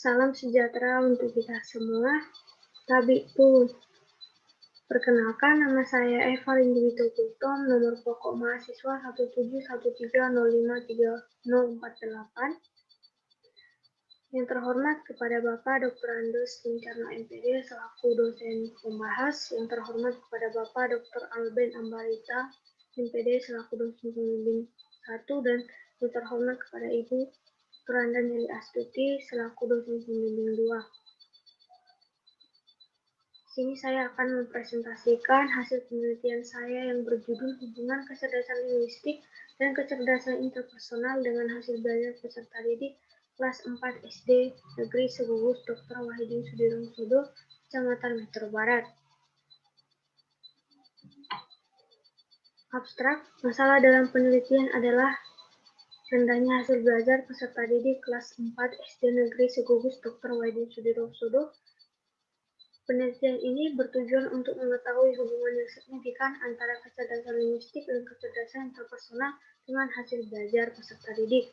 Salam sejahtera untuk kita semua. Tabi pun. Perkenalkan, nama saya Eva Rindu Putom, nomor pokok mahasiswa 17130530048. Yang terhormat kepada Bapak Dr. Andes Lincarno MPD selaku dosen pembahas. Yang terhormat kepada Bapak Dr. Alben Ambarita MPD selaku dosen pembimbing 1, dan yang terhormat kepada Ibu Randa Nyeli Astuti selaku dosen pembimbing 2. Sini saya akan mempresentasikan hasil penelitian saya yang berjudul Hubungan Kecerdasan Linguistik dan Kecerdasan Interpersonal dengan hasil belajar peserta didik kelas 4 SD Negeri Segugus Dr. Wahidin Sudirongsodo, Kecamatan Metro Barat. Abstrak, masalah dalam penelitian adalah rendahnya hasil belajar peserta didik kelas 4 SD Negeri Segugus Dr. Wahidin Sudirongsodo. Penelitian ini bertujuan untuk mengetahui hubungan yang signifikan antara kecerdasan linguistik dan kecerdasan interpersonal dengan hasil belajar peserta didik.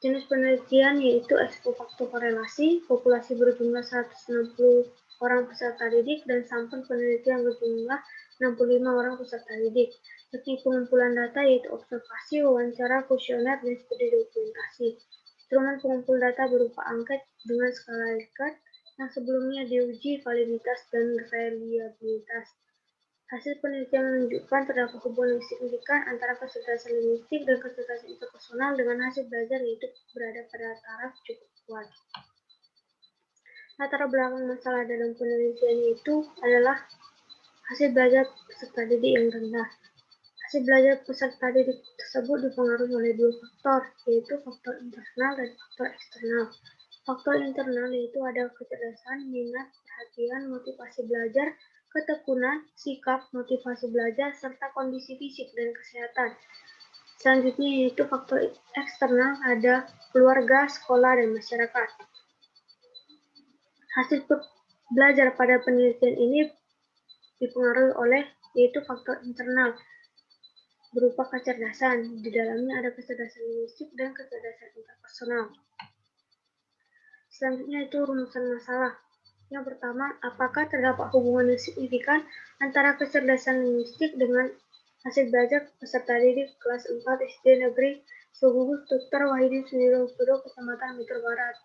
Jenis penelitian yaitu expo faktor korelasi, populasi berjumlah 160 orang peserta didik, dan sampel penelitian berjumlah 65 orang peserta didik. Teknik pengumpulan data yaitu observasi, wawancara, kuesioner, dan studi dokumentasi. Instrumen pengumpul data berupa angket dengan skala Likert yang sebelumnya diuji validitas dan reliabilitas. Hasil penelitian menunjukkan terdapat hubungan yang signifikan antara kecerdasan linguistik dan kecerdasan interpersonal dengan hasil belajar yaitu berada pada taraf cukup kuat. Latar belakang masalah dalam penelitian itu adalah hasil belajar peserta didik yang rendah. Hasil belajar peserta didik tersebut dipengaruhi oleh dua faktor, yaitu faktor internal dan faktor eksternal. Faktor internal yaitu ada kecerdasan, minat, perhatian, motivasi belajar, ketekunan, sikap, motivasi belajar, serta kondisi fisik dan kesehatan. Selanjutnya yaitu faktor eksternal ada keluarga, sekolah, dan masyarakat. Hasil belajar pada penelitian ini dipengaruhi oleh yaitu faktor internal berupa kecerdasan. Di dalamnya ada kecerdasan linguistik dan kecerdasan interpersonal. Selanjutnya itu rumusan masalah. Yang pertama, apakah terdapat hubungan yang signifikan antara kecerdasan linguistik dengan hasil belajar peserta didik kelas 4 SD Negeri Segugus Dr. Wahidin Sudirongsodo, Kecamatan Metro Barat.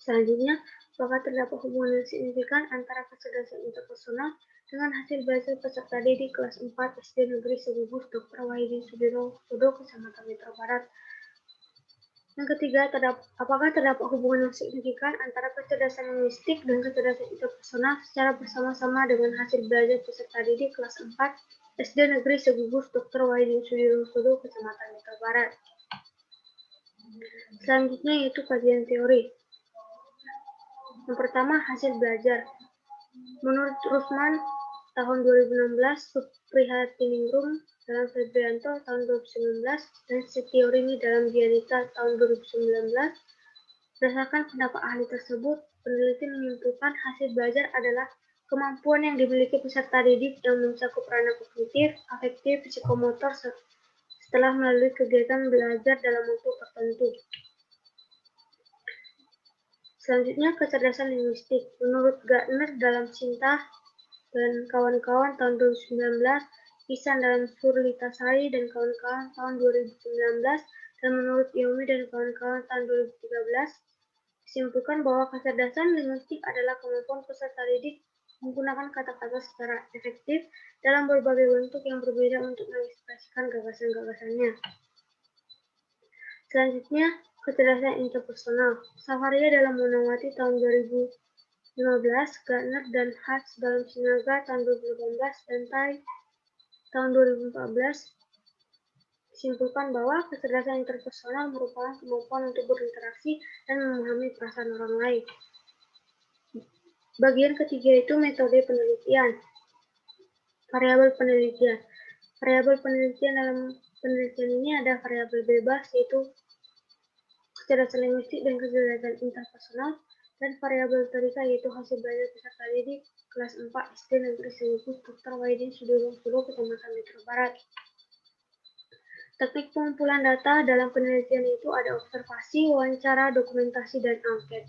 Selanjutnya, apakah terdapat hubungan yang signifikan antara kecerdasan interpersonal dengan hasil belajar peserta didik kelas 4 SD Negeri Segugus Dr. Wahidin Sudirongsodo, Kecamatan Metro Barat. Yang ketiga, apakah terdapat hubungan yang signifikan antara kecerdasan linguistik dan kecerdasan interpersonal secara bersama-sama dengan hasil belajar peserta didik kelas 4 SD Negeri Segugus Dr. Wahidin Sudirongsodo, Kecamatan Metro Barat. Selanjutnya yaitu kajian teori. Yang pertama, hasil belajar. Menurut Rusman tahun 2016, Suprihatiningrum dalam Febrianto tahun 2019, dan Setiorini dalam Dianita tahun 2019, berdasarkan pendapat ahli tersebut, peneliti menyimpulkan hasil belajar adalah kemampuan yang dimiliki peserta didik yang mencakup ranah kognitif, afektif, psikomotor setelah melalui kegiatan belajar dalam waktu tertentu. Selanjutnya, kecerdasan linguistik. Menurut Gardner dalam Cinta dan kawan-kawan tahun 2019, Isan dalam Surlitasari dan kawan-kawan tahun 2019, dan menurut Yomi dan kawan-kawan tahun 2013, disimpulkan bahwa kecerdasan linguistik adalah kemampuan peserta didik menggunakan kata-kata secara efektif dalam berbagai bentuk yang berbeda untuk mengekspresikan gagasan-gagasannya. Selanjutnya, kecerdasan interpersonal. Savaria dalam Monowati tahun 2015, Gardner dan Hatch dalam Sinaga tahun 2018, dan Tai tahun 2014 disimpulkan bahwa kecerdasan interpersonal merupakan kemampuan untuk berinteraksi dan memahami perasaan orang lain. Bagian ketiga itu metode penelitian. Variabel penelitian. Variabel penelitian dalam penelitian ini ada variabel bebas yaitu kecerdasan linguistik dan kecerdasan interpersonal, dan variabel terika yaitu hasil belajar peserta didik kelas 4 SD Negeri Segugus Dr. Wahidin Sudirongsodo, Kecamatan Metro Barat. Teknik pengumpulan data dalam penelitian itu ada observasi, wawancara, dokumentasi, dan angket.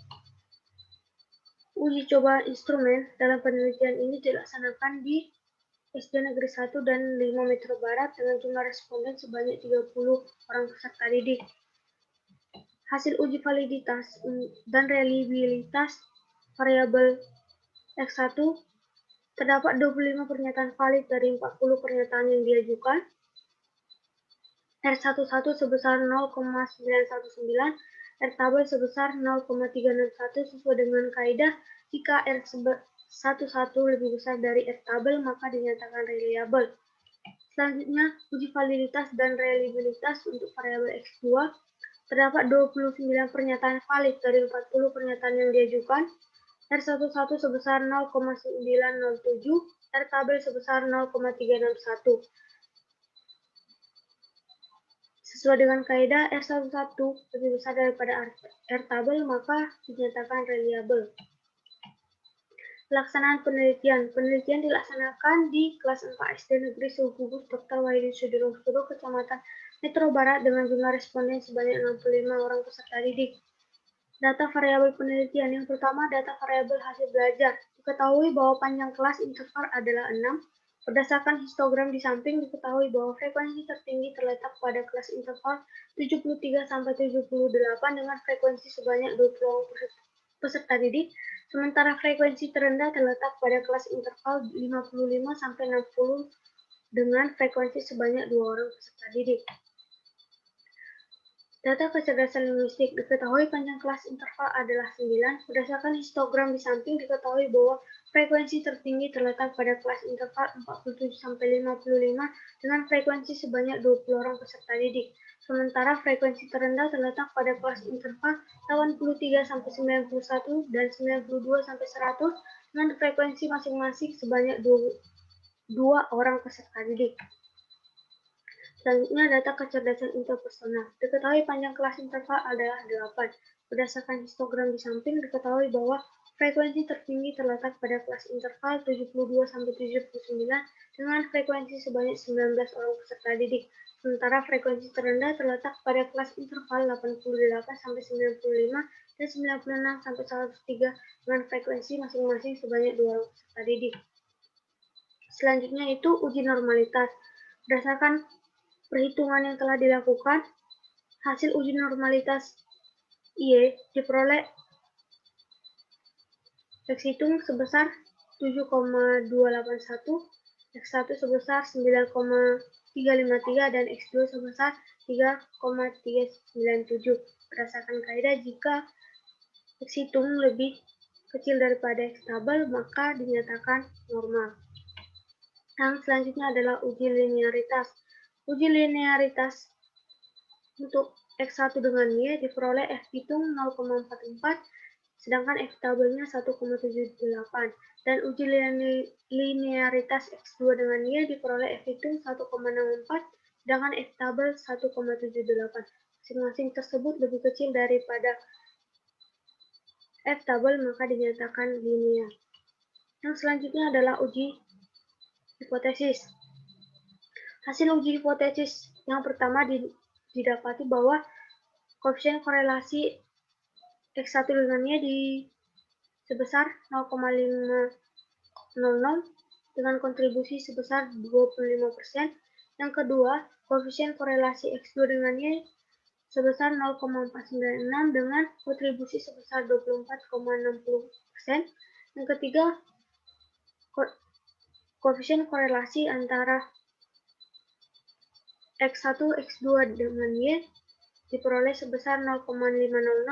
Uji coba instrumen dalam penelitian ini dilaksanakan di SD Negeri 1 dan 5 Metro Barat dengan jumlah responden sebanyak 30 orang peserta didik. Hasil uji validitas dan reliabilitas variabel X1 terdapat 25 pernyataan valid dari 40 pernyataan yang diajukan. R11 sebesar 0,919, R-tabel sebesar 0,361 sesuai dengan kaidah. Jika R11 lebih besar dari R-tabel maka dinyatakan reliable. Selanjutnya, uji validitas dan reliabilitas untuk variabel X2. Terdapat 29 pernyataan valid dari 40 pernyataan yang diajukan. R11 sebesar 0,907, R-tabel sebesar 0,361. Sesuai dengan kaidah R11 lebih besar daripada R-tabel maka dinyatakan reliable. Pelaksanaan penelitian. Penelitian dilaksanakan di kelas 4 SD Negeri Segugus Dr. Wahidin Sudirohusodo, Kecamatan Metro Barat dengan jumlah responden sebanyak 65 orang peserta didik. Data variabel penelitian. Yang pertama, data variabel hasil belajar. Diketahui bahwa panjang kelas interval adalah 6. Berdasarkan histogram di samping, diketahui bahwa frekuensi tertinggi terletak pada kelas interval 73-78 dengan frekuensi sebanyak 20 orang peserta didik, sementara frekuensi terendah terletak pada kelas interval 55-60 dengan frekuensi sebanyak 2 orang peserta didik. Data kecerdasan linguistik. Diketahui panjang kelas interval adalah 9. Berdasarkan histogram di samping, diketahui bahwa frekuensi tertinggi terletak pada kelas interval 47-55 dengan frekuensi sebanyak 20 orang peserta didik. Sementara frekuensi terendah terletak pada kelas interval 83-91 dan 92-100 dengan frekuensi masing-masing sebanyak 2 orang peserta didik. Selanjutnya, data kecerdasan interpersonal. Diketahui panjang kelas interval adalah 8. Berdasarkan histogram di samping, diketahui bahwa frekuensi tertinggi terletak pada kelas interval 72-79 dengan frekuensi sebanyak 19 orang peserta didik. Sementara frekuensi terendah terletak pada kelas interval 88-95 dan 96-103 dengan frekuensi masing-masing sebanyak 2 orang peserta didik. Selanjutnya itu uji normalitas. Berdasarkan perhitungan yang telah dilakukan, hasil uji normalitas Y diperoleh X hitung sebesar 7,281, X1 sebesar 9,353, dan X2 sebesar 3,397. Berdasarkan kaidah, jika X hitung lebih kecil daripada X tabel, maka dinyatakan normal. Yang selanjutnya adalah uji linearitas. Uji linearitas untuk X1 dengan Y diperoleh F hitung 0,44, sedangkan F tabelnya 1,78. Dan uji linearitas X2 dengan Y diperoleh F hitung 1,64, sedangkan F tabel 1,78. Masing-masing tersebut lebih kecil daripada F tabel, maka dinyatakan linear. Yang selanjutnya adalah uji hipotesis. Hasil uji hipotesis yang pertama didapati bahwa koefisien korelasi X1 dengan Y sebesar 0,500 dengan kontribusi sebesar 25%. Yang kedua, koefisien korelasi X2 dengan Y sebesar 0,496 dengan kontribusi sebesar 24,60%. Yang ketiga, koefisien korelasi antara X1, X2 dengan Y diperoleh sebesar 0,500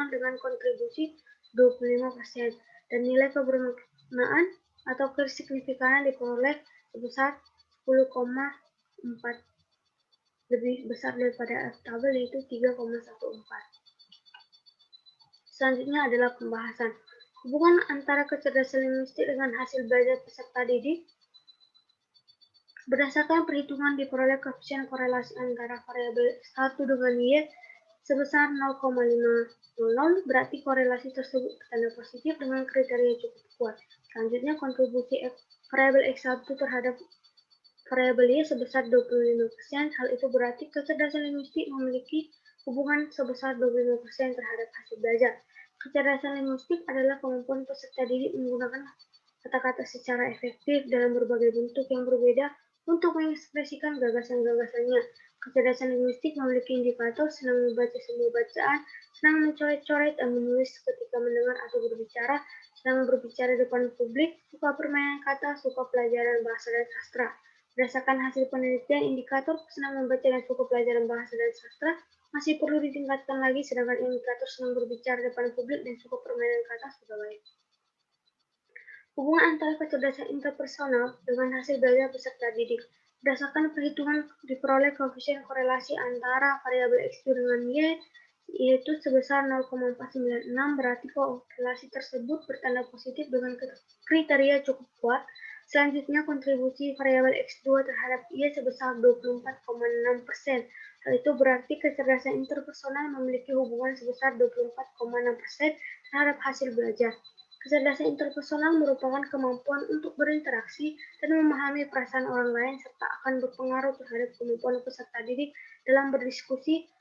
dengan kontribusi 25%, dan nilai kebermaknaan atau kesignifikannya diperoleh sebesar 10,4, lebih besar daripada F tabel, yaitu 3,14. Selanjutnya adalah pembahasan. Hubungan antara kecerdasan linguistik dengan hasil belajar peserta didik. Berdasarkan perhitungan diperoleh koefisien korelasi antara variabel X1 dengan Y sebesar 0,500, berarti korelasi tersebut bertanda positif dengan kriteria cukup kuat. Selanjutnya, kontribusi variabel X1 terhadap variabel Y sebesar 25%, hal itu berarti kecerdasan linguistik memiliki hubungan sebesar 25% terhadap hasil belajar. Kecerdasan linguistik adalah kemampuan peserta didik menggunakan kata-kata secara efektif dalam berbagai bentuk yang berbeda untuk mengekspresikan gagasan-gagasannya. Kecerdasan linguistik memiliki indikator senang membaca semua bacaan, senang mencoret-coret dan menulis ketika mendengar atau berbicara, senang berbicara depan publik, suka permainan kata, suka pelajaran bahasa dan sastra. Berdasarkan hasil penelitian, indikator senang membaca dan suka pelajaran bahasa dan sastra masih perlu ditingkatkan lagi, sedangkan indikator senang berbicara depan publik dan suka permainan kata sudah baik. Hubungan antara kecerdasan interpersonal dengan hasil belajar peserta didik. Berdasarkan perhitungan diperoleh koefisien korelasi antara variabel X2 dengan Y, yaitu sebesar 0,496, berarti korelasi tersebut bertanda positif dengan kriteria cukup kuat. Selanjutnya, kontribusi variabel X2 terhadap Y sebesar 24,6%. Hal itu berarti kecerdasan interpersonal memiliki hubungan sebesar 24,6% terhadap hasil belajar. Kecerdasan interpersonal merupakan kemampuan untuk berinteraksi dan memahami perasaan orang lain serta akan berpengaruh terhadap kemampuan peserta didik dalam berdiskusi,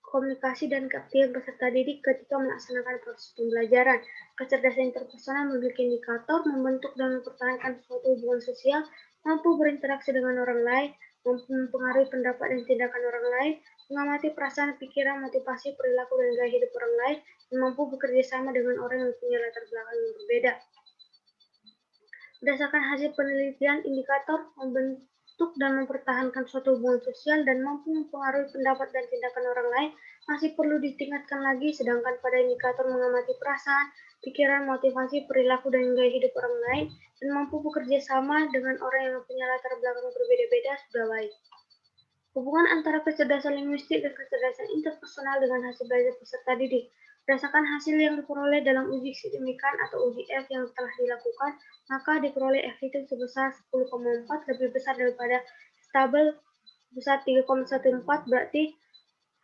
komunikasi, dan keaktifan peserta didik ketika melaksanakan proses pembelajaran. Kecerdasan interpersonal memiliki indikator membentuk dan mempertahankan suatu hubungan sosial, mampu berinteraksi dengan orang lain, mampu mempengaruhi pendapat dan tindakan orang lain, mengamati perasaan, pikiran, motivasi, perilaku, dan gaya hidup orang lain, dan mampu bekerja sama dengan orang yang punya latar belakang yang berbeda. Berdasarkan hasil penelitian, indikator membentuk dan mempertahankan suatu hubungan sosial dan mampu mempengaruhi pendapat dan tindakan orang lain masih perlu ditingkatkan lagi, sedangkan pada indikator mengamati perasaan, pikiran, motivasi, perilaku, dan gaya hidup orang lain, dan mampu bekerja sama dengan orang yang punya latar belakang berbeda-beda sudah baik. Hubungan antara kecerdasan linguistik dan kecerdasan interpersonal dengan hasil belajar peserta didik. Berdasarkan hasil yang diperoleh dalam uji signifikan atau uji F yang telah dilakukan, maka diperoleh F itu sebesar 10,4, lebih besar daripada tabel besar 3,14, berarti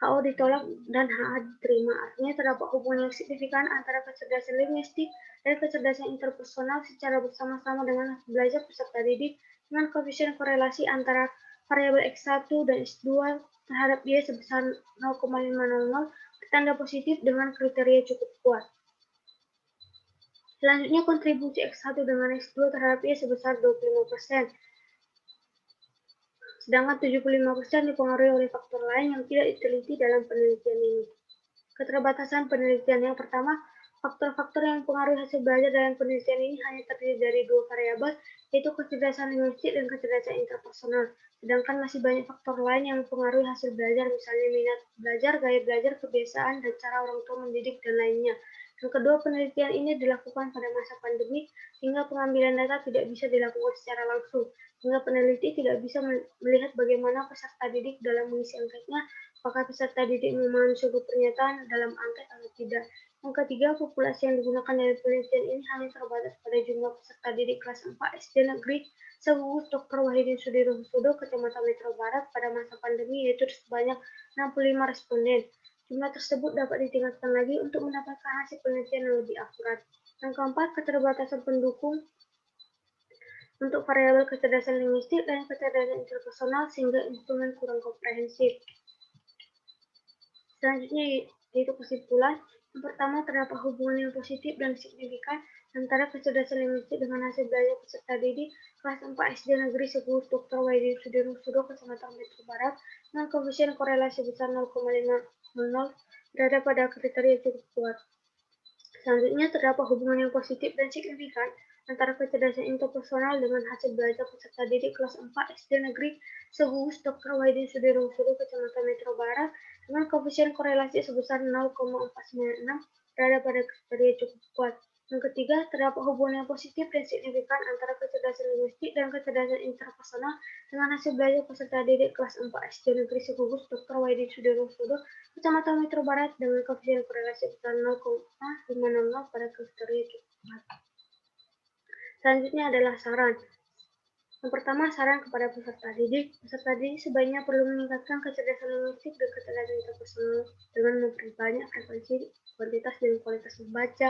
HO ditolak dan HA diterima. Artinya terdapat hubungan yang signifikan antara kecerdasan linguistik dan kecerdasan interpersonal secara bersama-sama dengan hasil belajar peserta didik dengan koefisien korelasi antara variabel X1 dan X2 terhadap Y sebesar 0,500 bertanda positif dengan kriteria cukup kuat. Selanjutnya, kontribusi X1 dengan X2 terhadap Y sebesar 25%. Sedangkan 75% dipengaruhi oleh faktor lain yang tidak diteliti dalam penelitian ini. Keterbatasan penelitian yang pertama, faktor-faktor yang mempengaruhi hasil belajar dalam penelitian ini hanya terdiri dari dua variabel, yaitu kecerdasan linguistik dan kecerdasan interpersonal. Sedangkan masih banyak faktor lain yang mempengaruhi hasil belajar, misalnya minat belajar, gaya belajar, kebiasaan, dan cara orang tua mendidik, dan lainnya. Yang kedua, penelitian ini dilakukan pada masa pandemi, sehingga pengambilan data tidak bisa dilakukan secara langsung, sehingga peneliti tidak bisa melihat bagaimana peserta didik dalam mengisi anketnya, apakah peserta didik memahami suatu pernyataan dalam angket atau tidak. Yang ketiga, populasi yang digunakan dalam penelitian ini hanya terbatas pada jumlah peserta didik kelas 4 SD Negeri Segugus Dr. Wahidin Sudirohusodo, Kecamatan Metro Barat pada masa pandemi, yaitu sebanyak 65 responden. Jumlah tersebut dapat ditingkatkan lagi untuk mendapatkan hasil penelitian yang lebih akurat. Yang keempat, keterbatasan pendukung untuk variabel kecerdasan linguistik dan kecerdasan interpersonal sehingga instrumen kurang komprehensif. Selanjutnya yaitu kesimpulan. Yang pertama, terdapat hubungan yang positif dan signifikan antara kecerdasan linguistik dengan hasil belajar peserta didik kelas 4 SD Negeri Segugus Dr. Wahidin Sudirohusodo, Kecamatan Metro Barat dengan koefisien korelasi besar 0,500 berada pada kriteria cukup kuat. Selanjutnya, terdapat hubungan yang positif dan signifikan antara kecerdasan interpersonal dengan hasil belajar peserta didik kelas 4 SD Negeri Segugus Dr. Wahidin Sudirohusodo, Kecamatan Metro Barat dengan koefisien korelasi sebesar 0,496 berada pada kriteria cukup kuat. Yang ketiga, terdapat hubungan yang positif dan signifikan antara kecerdasan linguistik dan kecerdasan interpersonal dengan hasil belajar peserta didik kelas 4 SD Negeri Segugus Dr. Wahidin Sudirohusodo, Kecamatan Metro Barat dengan koefisien korelasi sebesar 0,500 pada kriteria cukup kuat. Selanjutnya adalah saran. Yang pertama, saran kepada peserta didik. Peserta didik sebaiknya perlu meningkatkan kecerdasan linguistik dan kecerdasan interpersonal dengan memperbanyak frekuensi, kuantitas, dan kualitas membaca,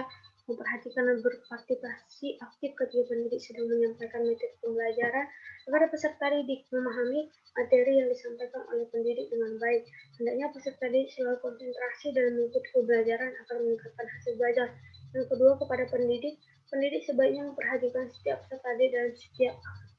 memperhatikan dan berpartisipasi aktif ketika pendidik sedang menyampaikan metode pembelajaran agar peserta didik memahami materi yang disampaikan oleh pendidik dengan baik. Hendaknya peserta didik selalu konsentrasi dalam mengikuti pembelajaran agar meningkatkan hasil belajar. Yang kedua, kepada pendidik, pendidik sebaiknya memperhatikan setiap peserta didik dalam setiap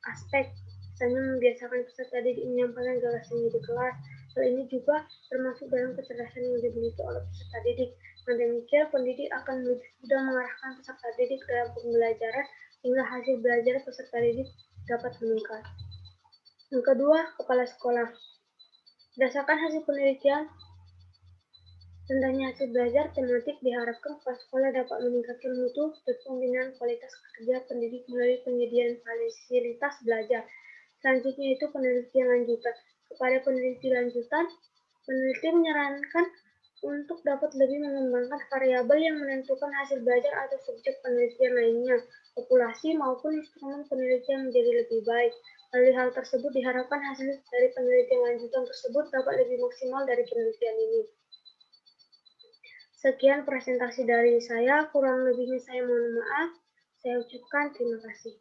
aspek. Misalnya membiasakan peserta didik menyampaikan gagasannya di kelas. Hal ini juga termasuk dalam kecerdasan yang dimiliki oleh peserta didik. Dengan demikian, pendidik akan lebih mudah mengarahkan peserta didik dalam pembelajaran hingga hasil belajar peserta didik dapat meningkat. Yang kedua, kepala sekolah. Berdasarkan hasil penelitian, rendahnya hasil belajar tematik diharapkan kepala sekolah dapat meningkatkan mutu dan pembinaan kualitas kerja pendidik melalui penyediaan fasilitas belajar. Selanjutnya itu penelitian lanjutan. Kepada peneliti lanjutan, peneliti menyarankan untuk dapat lebih mengembangkan variabel yang menentukan hasil belajar atau subjek penelitian lainnya, populasi maupun instrumen penelitian menjadi lebih baik. Melalui hal tersebut diharapkan hasil dari penelitian lanjutan tersebut dapat lebih maksimal dari penelitian ini. Sekian presentasi dari saya, kurang lebihnya saya mohon maaf. Saya ucapkan terima kasih.